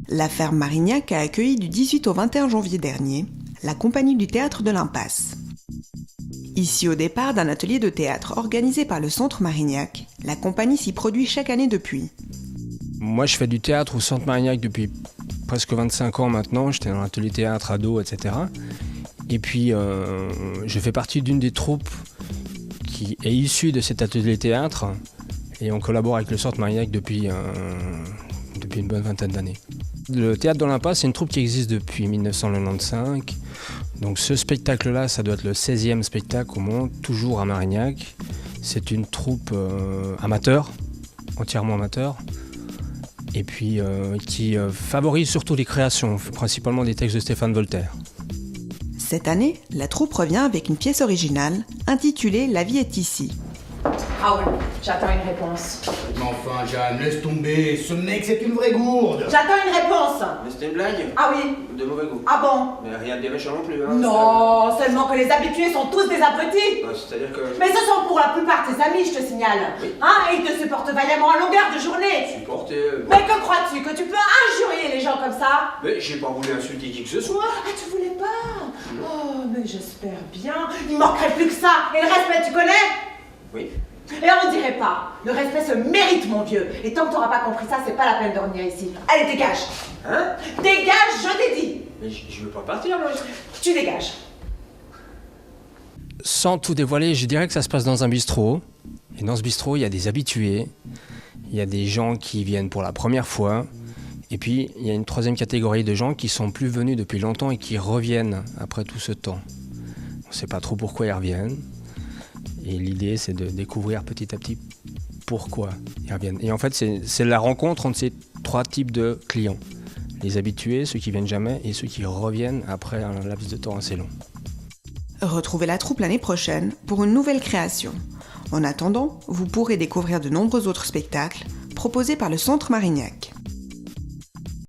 La ferme Marignac a accueilli du 18 au 21 janvier dernier la compagnie du théâtre de l'Impasse. Ici au départ d'un atelier de théâtre organisé par le Centre Marignac, la compagnie s'y produit chaque année depuis. Moi je fais du théâtre au Centre Marignac depuis presque 25 ans maintenant, j'étais dans l'atelier théâtre ado, etc. Et puis je fais partie d'une des troupes qui est issue de cet atelier théâtre et on collabore avec le Centre Marignac depuis une bonne vingtaine d'années. Le théâtre de l'Impasse, c'est une troupe qui existe depuis 1995. Donc ce spectacle-là, ça doit être le 16e spectacle au monde, toujours à Marignac. C'est une troupe amateur, entièrement amateur, et puis qui favorise surtout les créations, principalement des textes de Stéphane Voltaire. Cette année, la troupe revient avec une pièce originale intitulée « La vie est ici ». Raoul, j'attends une réponse. Mais enfin, Jeanne, laisse tomber. Ce mec, c'est une vraie gourde. J'attends une réponse. Mais c'était une blague. Ah oui. De mauvais goût. Ah bon? Mais rien de méchant non plus. Hein, non, seulement que les habitués sont tous des abrutis. C'est-à-dire que... Mais ce sont pour la plupart tes amis, je te signale. Oui. Hein, et ils te supportent vaillamment à longueur de journée. Supporter... Mais que crois-tu? Que tu peux injurier les gens comme ça? Mais j'ai pas voulu insulter qui que ce soit. Ah, tu voulais pas? Oh, mais j'espère bien. Il manquerait plus que ça. Et le respect, tu connais? Oui. Et on dirait pas. Le respect se mérite, mon vieux. Et tant que t'auras pas compris ça, c'est pas la peine de revenir ici. Allez, dégage. Hein? Dégage, je t'ai dit. Mais je veux pas partir, moi. Tu dégages. Sans tout dévoiler, je dirais que ça se passe dans un bistrot. Et dans ce bistrot, il y a des habitués. Il y a des gens qui viennent pour la première fois. Et puis, il y a une troisième catégorie de gens qui sont plus venus depuis longtemps et qui reviennent après tout ce temps. On ne sait pas trop pourquoi ils reviennent. Et l'idée, c'est de découvrir petit à petit pourquoi ils reviennent. Et en fait, c'est la rencontre entre ces trois types de clients. Les habitués, ceux qui viennent jamais, et ceux qui reviennent après un laps de temps assez long. Retrouvez la troupe l'année prochaine pour une nouvelle création. En attendant, vous pourrez découvrir de nombreux autres spectacles proposés par le Centre Marignac.